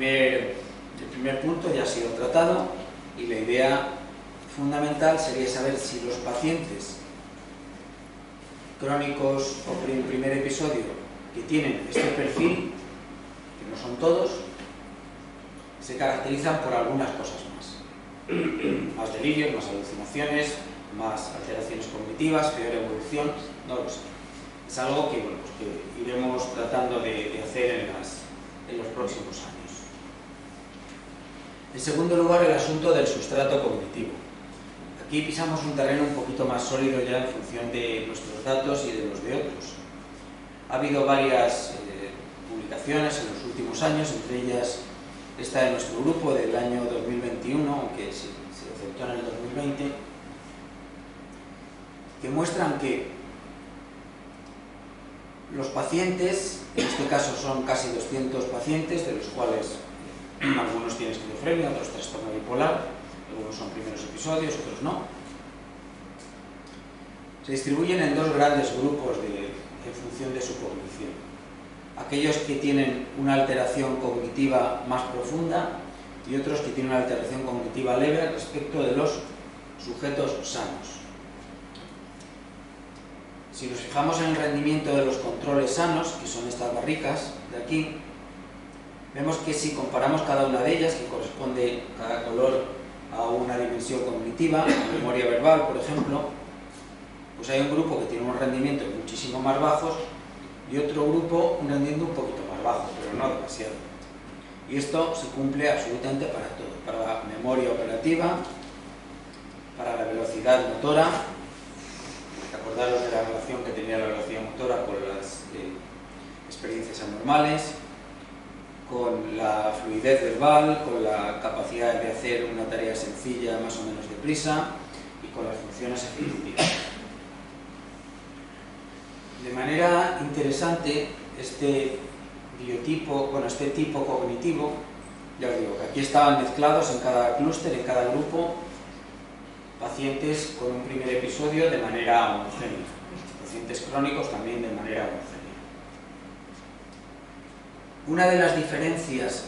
primer punto ya ha sido tratado y la idea fundamental sería saber si los pacientes crónicos o en primer episodio que tienen este perfil, que no son todos, se caracterizan por algunas cosas más delirios, más alucinaciones, más alteraciones cognitivas, peor evolución, no lo sé. Es algo que, bueno, pues que iremos tratando de hacer en los próximos años. En segundo lugar, el asunto del sustrato cognitivo. Aquí pisamos un terreno un poquito más sólido ya en función de nuestros datos y de los de otros. Ha habido varias publicaciones en los últimos años, entre ellas esta de nuestro grupo del año 2021, aunque se aceptó en el 2020, que muestran que los pacientes, en este caso son casi 200 pacientes, de los cuales algunos tienen esquizofrenia, otros trastorno bipolar, algunos son primeros episodios, otros no, se distribuyen en dos grandes grupos en función de su cognición. Aquellos que tienen una alteración cognitiva más profunda y otros que tienen una alteración cognitiva leve respecto de los sujetos sanos. Si nos fijamos en el rendimiento de los controles sanos, que son estas barricas de aquí, vemos que si comparamos cada una de ellas, que corresponde cada color a una dimensión cognitiva, la memoria verbal, por ejemplo, pues hay un grupo que tiene unos rendimientos muchísimo más bajos y otro grupo un rendimiento un poquito más bajo, pero no demasiado. Y esto se cumple absolutamente para todo, para la memoria operativa, para la velocidad motora. Acordaros de la relación que tenía la velocidad motora con las experiencias anormales, con la fluidez verbal, con la capacidad de hacer una tarea sencilla más o menos deprisa y con las funciones ejecutivas. De manera interesante, este tipo cognitivo, ya os digo que aquí estaban mezclados en cada clúster, en cada grupo, pacientes con un primer episodio de manera homogénea, pacientes crónicos también de manera homogénea. Una de las diferencias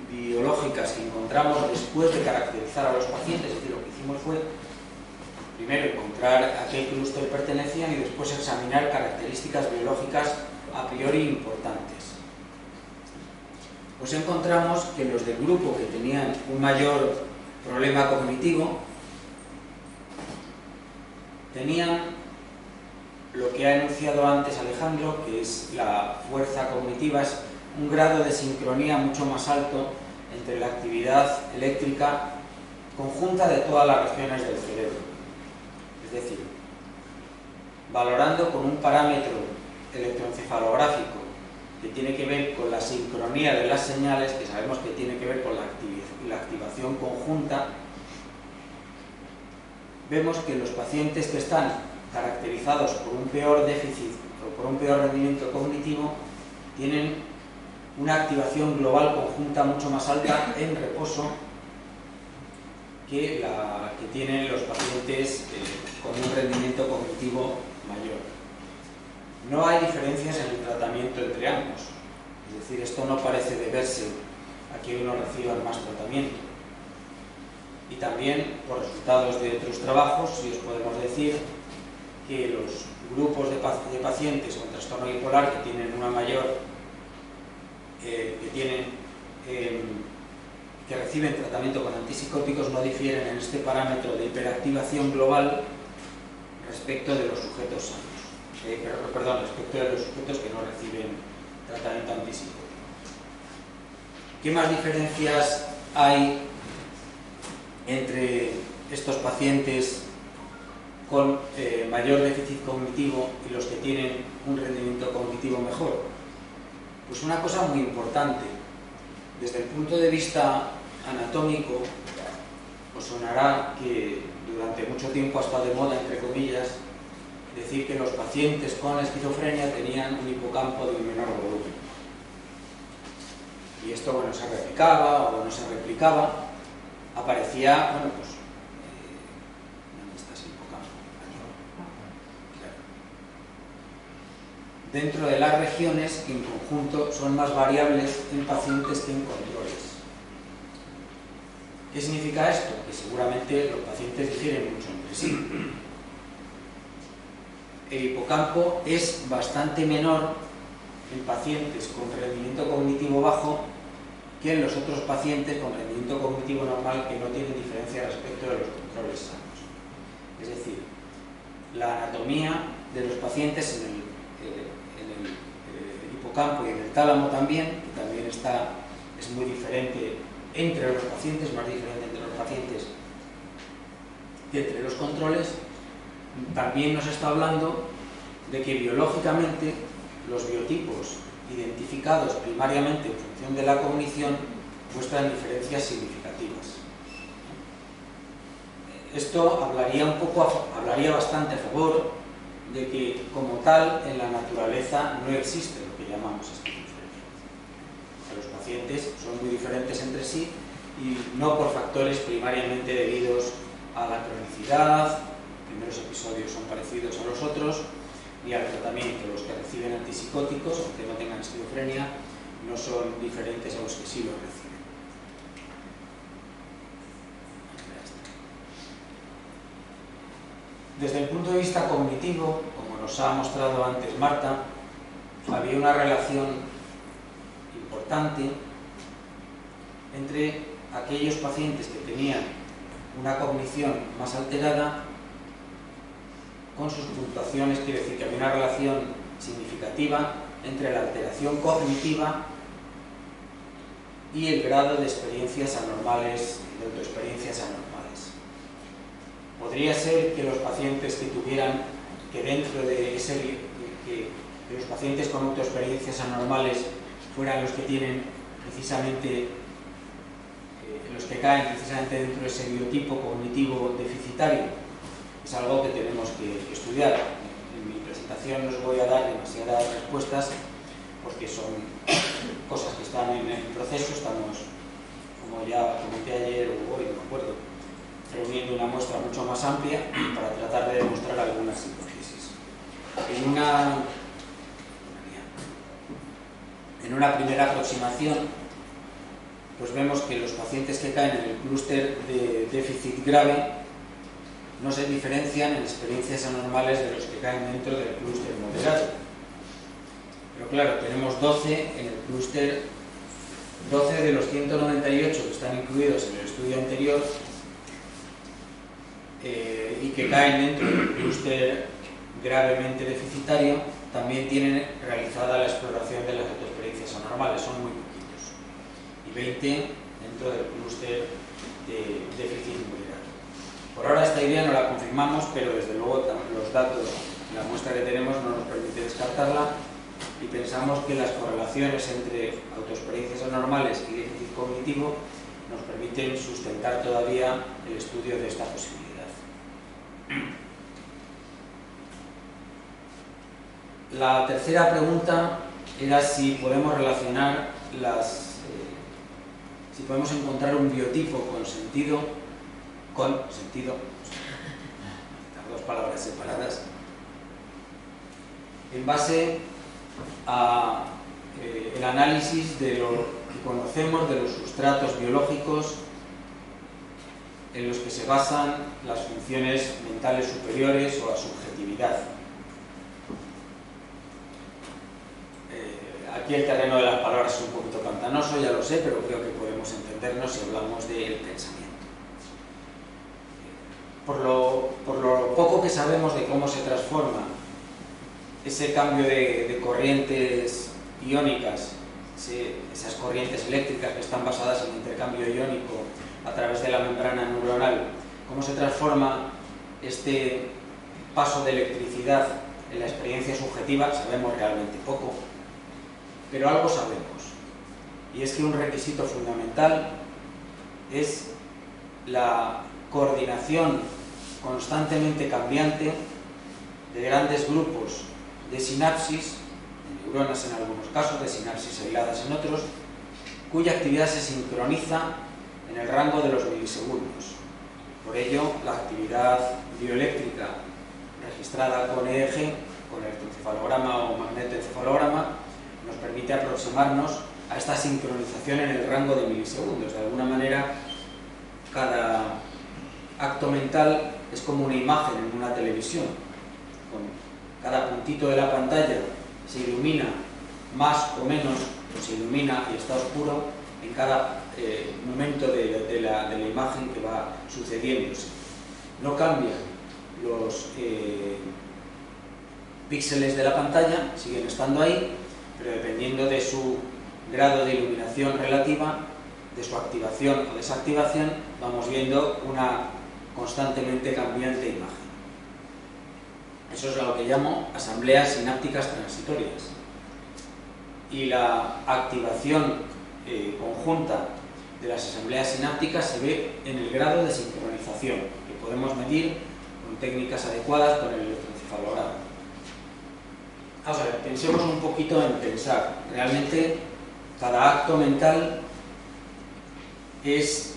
biológicas que encontramos después de caracterizar a los pacientes, es decir, lo que hicimos fue primero encontrar a qué clúster pertenecían y después examinar características biológicas a priori importantes. Pues encontramos que los del grupo que tenían un mayor problema cognitivo tenían lo que ha enunciado antes Alejandro, que es la fuerza cognitiva, es un grado de sincronía mucho más alto entre la actividad eléctrica conjunta de todas las regiones del cerebro. Es decir, valorando con un parámetro electroencefalográfico que tiene que ver con la sincronía de las señales, que sabemos que tiene que ver con la activación conjunta, vemos que los pacientes que están caracterizados por un peor déficit o por un peor rendimiento cognitivo tienen una activación global conjunta mucho más alta en reposo que la que tienen los pacientes con un rendimiento cognitivo mayor. No hay diferencias en el tratamiento entre ambos, es decir, esto no parece deberse a que uno reciba más tratamiento. Y también, por resultados de otros trabajos, sí os podemos decir que los grupos de pacientes con trastorno bipolar que tienen una mayor, que reciben tratamiento con antipsicóticos no difieren en este parámetro de hiperactivación global respecto de los sujetos sanos. Respecto de los sujetos que no reciben tratamiento antipsicótico. ¿Qué más diferencias hay entre estos pacientes con mayor déficit cognitivo y los que tienen un rendimiento cognitivo mejor? Pues una cosa muy importante. Desde el punto de vista anatómico, os sonará que durante mucho tiempo ha estado de moda, entre comillas, decir que los pacientes con esquizofrenia tenían un hipocampo de un menor volumen. Y esto, bueno, se replicaba o no se replicaba, aparecía, bueno, pues, ¿dónde está ese hipocampo? Claro. Dentro de las regiones que en conjunto son más variables en pacientes que en controles. ¿Qué significa esto? Que seguramente los pacientes difieren mucho entre sí. El hipocampo es bastante menor en pacientes con rendimiento cognitivo bajo que en los otros pacientes con rendimiento cognitivo normal que no tienen diferencia respecto de los controles sanos. Es decir, la anatomía de los pacientes en el hipocampo y en el tálamo también, que también es muy diferente entre los pacientes, más diferente entre los pacientes que entre los controles. También nos está hablando de que biológicamente los biotipos identificados primariamente en función de la cognición muestran diferencias significativas. Esto hablaría bastante a favor de que, como tal, en la naturaleza no existe lo que llamamos esta diferencia. Los pacientes son muy diferentes entre sí y no por factores primariamente debidos a la cronicidad, los primeros episodios son parecidos a los otros, y al tratamiento. Los que reciben antipsicóticos, aunque no tengan esquizofrenia, no son diferentes a los que sí los reciben. Desde el punto de vista cognitivo, como nos ha mostrado antes Marta, había una relación importante entre aquellos pacientes que tenían una cognición más alterada con sus puntuaciones. Quiere decir que había una relación significativa entre la alteración cognitiva y el grado de experiencias anormales, de autoexperiencias anormales. Podría ser que los pacientes que tuvieran, que dentro de ese, que los pacientes con autoexperiencias anormales fueran los que tienen precisamente, los que caen precisamente dentro de ese biotipo cognitivo deficitario. Es algo que tenemos que estudiar. En mi presentación no os voy a dar demasiadas respuestas porque son cosas que están en el proceso. Estamos, como ya comenté ayer o hoy, no me acuerdo, reuniendo una muestra mucho más amplia para tratar de demostrar algunas hipótesis. En una primera aproximación, pues vemos que los pacientes que caen en el clúster de déficit grave no se diferencian en experiencias anormales de los que caen dentro del clúster moderado. Pero claro, tenemos 12 en el clúster, 12 de los 198 que están incluidos en el estudio anterior y que caen dentro del clúster gravemente deficitario, también tienen realizada la exploración de las autoexperiencias anormales, son muy poquitos. Y 20 dentro del clúster de déficit moderado. Por ahora esta idea no la confirmamos, pero desde luego los datos, la muestra que tenemos no nos permite descartarla y pensamos que las correlaciones entre autoexperiencias anormales y déficit cognitivo nos permiten sustentar todavía el estudio de esta posibilidad. La tercera pregunta era si podemos relacionar si podemos encontrar un biotipo con sentido, las dos palabras separadas, en base a el análisis de lo que conocemos de los sustratos biológicos en los que se basan las funciones mentales superiores o la subjetividad. Aquí el terreno de las palabras es un poquito pantanoso, ya lo sé, pero creo que podemos entendernos si hablamos del pensamiento. Por lo poco que sabemos de cómo se transforma ese cambio de corrientes iónicas, esas corrientes eléctricas que están basadas en el intercambio iónico a través de la membrana neuronal, cómo se transforma este paso de electricidad en la experiencia subjetiva, sabemos realmente poco, pero algo sabemos, y es que un requisito fundamental es la coordinación constantemente cambiante de grandes grupos de sinapsis, de neuronas en algunos casos, de sinapsis aisladas en otros, cuya actividad se sincroniza en el rango de los milisegundos. Por ello, la actividad bioeléctrica registrada con EEG, con electroencefalograma o magnetoencefalograma, nos permite aproximarnos a esta sincronización en el rango de milisegundos. De alguna manera, cada acto mental es como una imagen en una televisión. Con cada puntito de la pantalla se ilumina más o menos, o se ilumina y está oscuro en cada momento de la imagen que va sucediéndose. No cambian los píxeles de la pantalla, siguen estando ahí, pero dependiendo de su grado de iluminación relativa, de su activación o desactivación, vamos viendo una constantemente cambiante imagen. Eso es lo que llamo asambleas sinápticas transitorias. Y la activación conjunta de las asambleas sinápticas se ve en el grado de sincronización, que podemos medir con técnicas adecuadas con el electroencefalograma. Vamos a ver, pensemos un poquito en pensar. Realmente cada acto mental es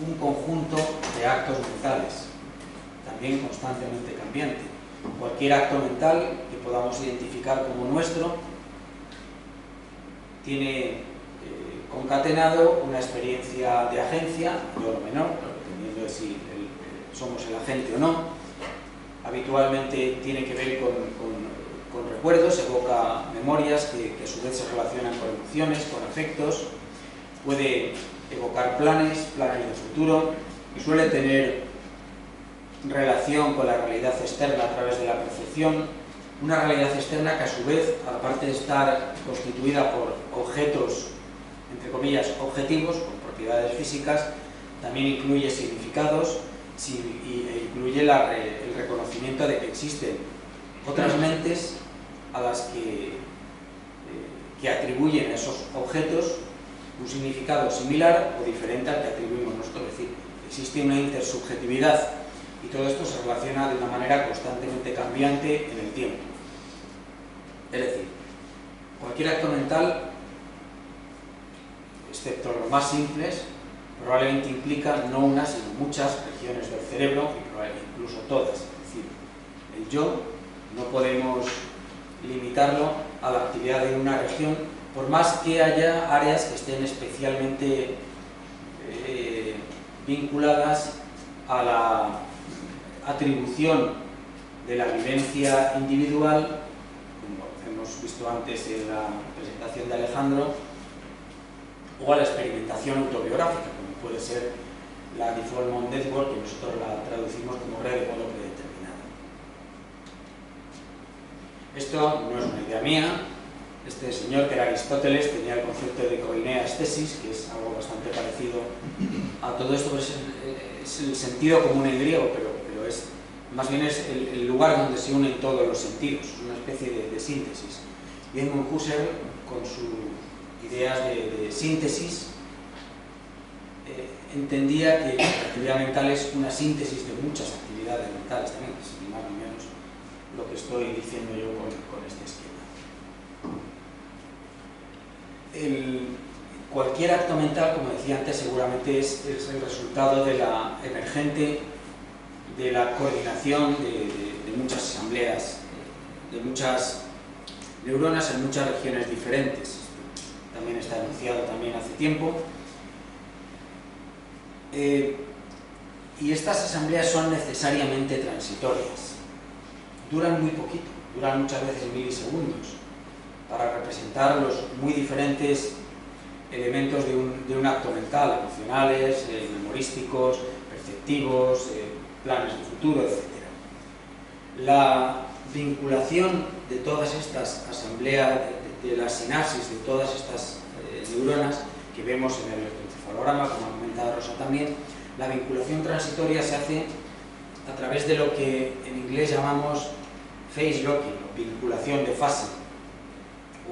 un conjunto de actos mentales, también constantemente cambiante. Cualquier acto mental que podamos identificar como nuestro tiene concatenado una experiencia de agencia, mayor o menor, dependiendo de si somos el agente o no. Habitualmente tiene que ver con recuerdos, evoca memorias que a su vez se relacionan con emociones, con afectos, puede evocar planes de futuro, y suele tener relación con la realidad externa a través de la percepción, una realidad externa que a su vez, aparte de estar constituida por objetos, entre comillas, objetivos, con propiedades físicas, también incluye significados e incluye el reconocimiento de que existen otras mentes a las que atribuyen a esos objetos un significado similar o diferente al que atribuimos nosotros. Es decir, existe una intersubjetividad y todo esto se relaciona de una manera constantemente cambiante en el tiempo. Es decir, cualquier acto mental, excepto los más simples, probablemente implica no una, sino muchas regiones del cerebro, y incluso todas. Es decir, el yo no podemos limitarlo a la actividad de una región, por más que haya áreas que estén especialmente vinculadas a la atribución de la vivencia individual, como hemos visto antes en la presentación de Alejandro, o a la experimentación autobiográfica, como puede ser la Default Mode Network, que nosotros la traducimos como red de modo predeterminado. Esto no es una idea mía. Este señor, que era Aristóteles, tenía el concepto de koineas thesis, que es algo bastante parecido a todo esto, pues es el sentido común en griego, pero es, más bien es el lugar donde se unen todos los sentidos, es una especie de síntesis. Y Edmund Husserl, con sus ideas de síntesis, entendía que la actividad mental es una síntesis de muchas actividades mentales también, que es ni más ni menos lo que estoy diciendo yo con este esquema. Cualquier acto mental, como decía antes, seguramente es el resultado de la emergente de la coordinación de muchas asambleas, de muchas neuronas en muchas regiones diferentes. También está enunciado también hace tiempo. Y estas asambleas son necesariamente transitorias. Duran muy poquito, duran muchas veces milisegundos, para representar los muy diferentes elementos de un acto mental, emocionales, memorísticos, perceptivos, planes de futuro, etc. La vinculación de todas estas asambleas, de la sinapsis de todas estas neuronas que vemos en el electroencefalograma, como ha comentado Rosa también, la vinculación transitoria se hace a través de lo que en inglés llamamos phase locking, o vinculación de fase,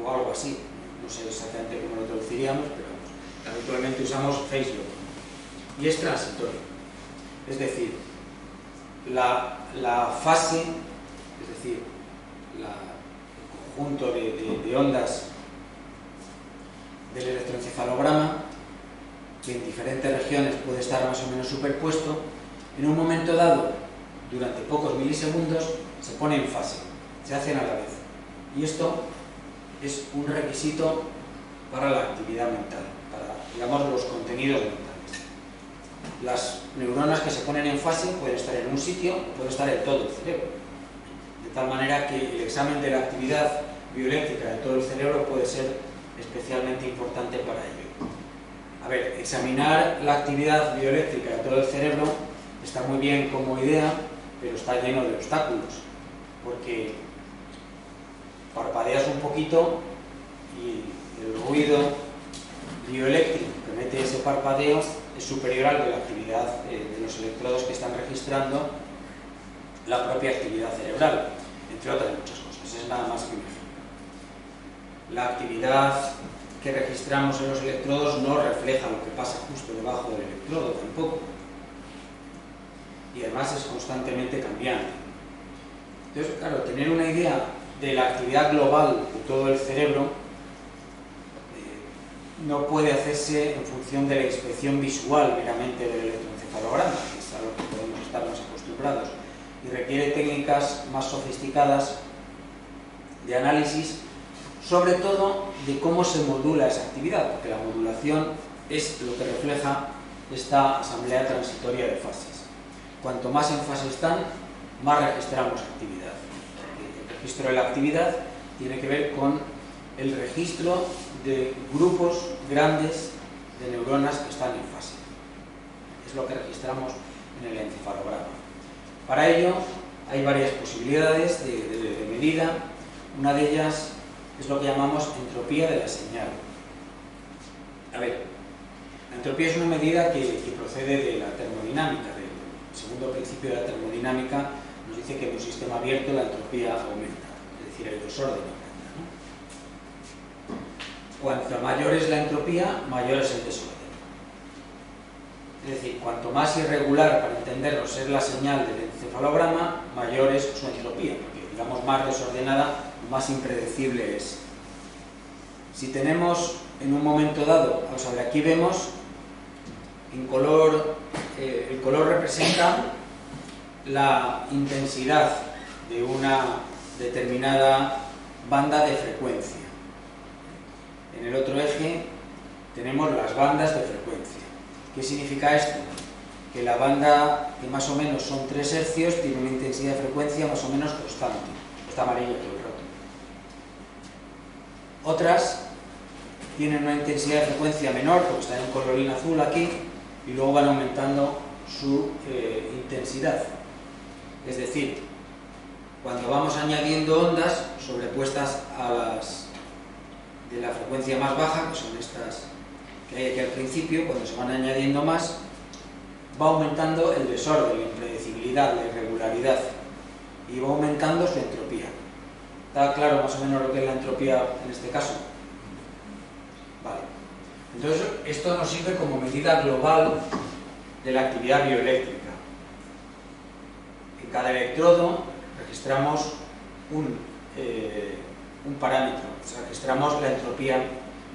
o algo así, no sé exactamente cómo lo traduciríamos, pero habitualmente usamos phase locking, y es transitorio. Es decir, la fase, es decir, el conjunto de ondas del electroencefalograma, que en diferentes regiones puede estar más o menos superpuesto, en un momento dado, durante pocos milisegundos, se pone en fase, se hacen a la vez. Y esto es un requisito para la actividad mental, para, digamos, los contenidos mentales. las neuronas que se ponen en fase pueden estar en un sitio, pueden estar en todo el cerebro. De tal manera que el examen de la actividad bioeléctrica de todo el cerebro puede ser especialmente importante para ello. A ver, examinar la actividad bioeléctrica de todo el cerebro está muy bien como idea, pero está lleno de obstáculos, porque parpadeas un poquito y el ruido bioeléctrico que mete ese parpadeo es superior al de la actividad de los electrodos que están registrando la propia actividad cerebral, entre otras muchas cosas. Es nada más que un ejemplo. La actividad que registramos en los electrodos no refleja lo que pasa justo debajo del electrodo tampoco, y además es constantemente cambiante. Entonces, claro, tener una idea de la actividad global de todo el cerebro no puede hacerse en función de la inspección visual meramente del electroencefalograma, que es a lo que podemos estar más acostumbrados, y requiere técnicas más sofisticadas de análisis, sobre todo de cómo se modula esa actividad, porque la modulación es lo que refleja esta asamblea transitoria de fases. Cuanto más en fase están, más registramos actividad. El registro de la actividad tiene que ver con el registro de grupos grandes de neuronas que están en fase. Es lo que registramos en el encefalograma. Para ello hay varias posibilidades de medida. Una de ellas es lo que llamamos entropía de la señal. A ver, la entropía es una medida que procede de la termodinámica, del segundo principio de la termodinámica. Nos dice que en un sistema abierto la entropía aumenta, es decir, el desorden aumenta, ¿no? Cuanto mayor es la entropía, mayor es el desorden. Es decir, cuanto más irregular, para entenderlo, es la señal del encefalograma, mayor es su entropía, porque digamos más desordenada, más impredecible es. Si tenemos en un momento dado, vamos a ver, aquí vemos en color, el color representa la intensidad de una determinada banda de frecuencia. En el otro eje tenemos las bandas de frecuencia. ¿Qué significa esto? Que la banda, que más o menos son 3 hercios, tiene una intensidad de frecuencia más o menos constante. Está amarilla todo el rato. Otras tienen una intensidad de frecuencia menor, porque están en colorín azul aquí, y luego van aumentando su intensidad. Es decir, cuando vamos añadiendo ondas sobrepuestas a las de la frecuencia más baja, que son estas que hay aquí al principio, cuando se van añadiendo más, va aumentando el desorden, la impredecibilidad, la irregularidad, y va aumentando su entropía. ¿Está claro más o menos lo que es la entropía en este caso? Vale. Entonces, esto nos sirve como medida global de la actividad bioeléctrica. En cada electrodo registramos un parámetro, registramos la entropía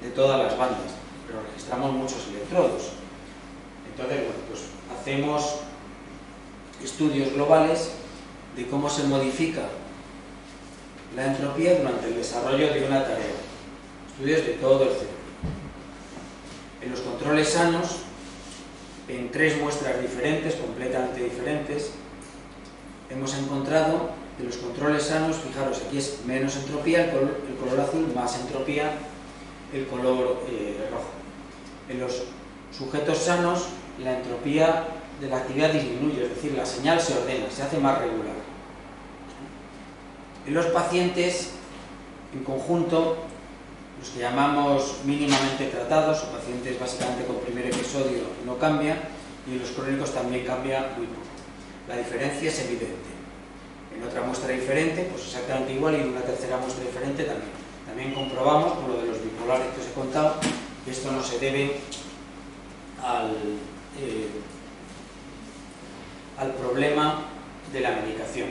de todas las bandas, pero registramos muchos electrodos. Entonces, bueno, pues hacemos estudios globales de cómo se modifica la entropía durante el desarrollo de una tarea. Estudios de todo el cerebro. En los controles sanos, en 3 muestras diferentes, completamente diferentes, hemos encontrado que los controles sanos, fijaros, aquí es menos entropía, el color azul, más entropía, el color rojo. En los sujetos sanos, la entropía de la actividad disminuye, es decir, la señal se ordena, se hace más regular. En los pacientes, en conjunto, los que llamamos mínimamente tratados, o pacientes básicamente con primer episodio, no cambia, y en los crónicos también cambia muy poco. La diferencia es evidente. En otra muestra diferente, pues exactamente igual, y en una tercera muestra diferente también. También comprobamos, por lo de los bipolares que os he contado, que esto no se debe al problema de la medicación.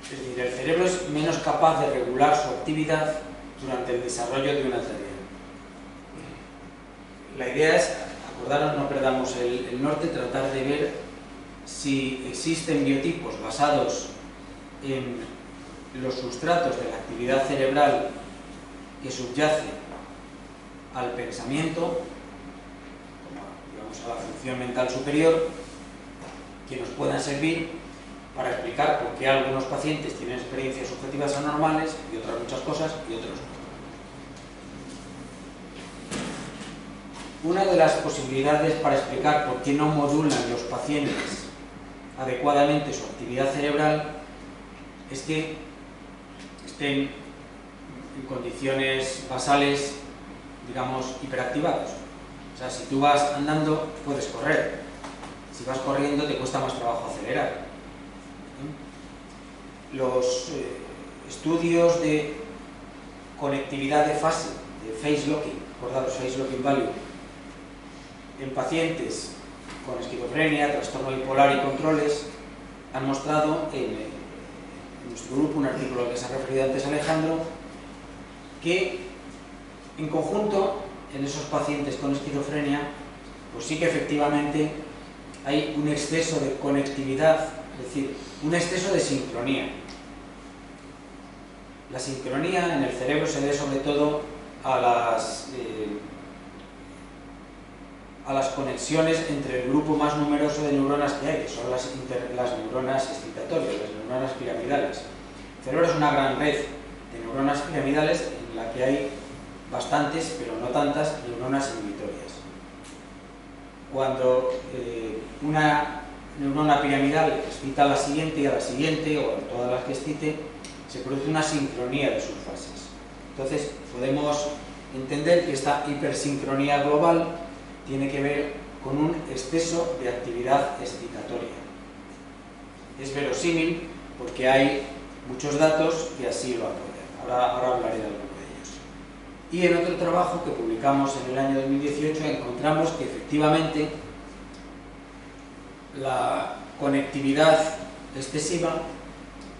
Es decir, el cerebro es menos capaz de regular su actividad durante el desarrollo de una tarea. La idea es, acordaros, no perdamos el norte, tratar de ver si existen biotipos basados en los sustratos de la actividad cerebral que subyace al pensamiento, como digamos, a la función mental superior, que nos puedan servir para explicar por qué algunos pacientes tienen experiencias subjetivas anormales y otras muchas cosas y otros no. Una de las posibilidades para explicar por qué no modulan los pacientes adecuadamente su actividad cerebral es que estén en condiciones basales, digamos, hiperactivados. O sea, si tú vas andando, puedes correr. Si vas corriendo, te cuesta más trabajo acelerar. Los estudios de conectividad de fase, de face locking, acordaros, face locking value, en pacientes con esquizofrenia, trastorno bipolar y controles, han mostrado en nuestro grupo, un artículo al que se ha referido antes Alejandro, que en conjunto, en esos pacientes con esquizofrenia, pues sí que efectivamente hay un exceso de conectividad, es decir, un exceso de sincronía. La sincronía en el cerebro se debe sobre todo a las conexiones entre el grupo más numeroso de neuronas que hay, que son las neuronas excitatorias, las neuronas piramidales. El cerebro es una gran red de neuronas piramidales en la que hay bastantes, pero no tantas, neuronas inhibitorias. Cuando una neurona piramidal excita a la siguiente y a la siguiente, o a todas las que excite, se produce una sincronía de sus fases. Entonces, podemos entender que esta hipersincronía global tiene que ver con un exceso de actividad excitatoria. Es verosímil porque hay muchos datos que así lo apoyan. Ahora hablaré de alguno de ellos. Y en otro trabajo que publicamos en el año 2018 encontramos que efectivamente la conectividad excesiva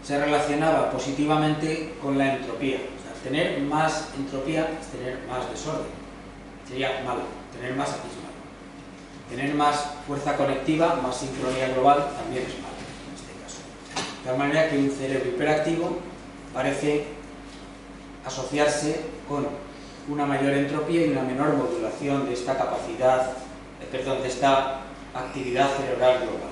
se relacionaba positivamente con la entropía. O sea, tener más entropía es tener más desorden. Sería malo. Tener más aquí es malo. Tener más fuerza conectiva, más sincronía global, también es malo en este caso. De tal manera que un cerebro hiperactivo parece asociarse con una mayor entropía y una menor modulación de esta capacidad, de esta actividad cerebral global.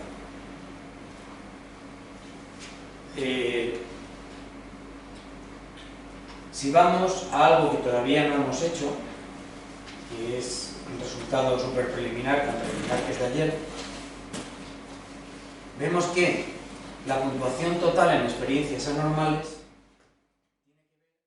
Si vamos a algo que todavía no hemos hecho, que es un resultado súper preliminar, tan preliminar que es de ayer, vemos que la puntuación total en experiencias anormales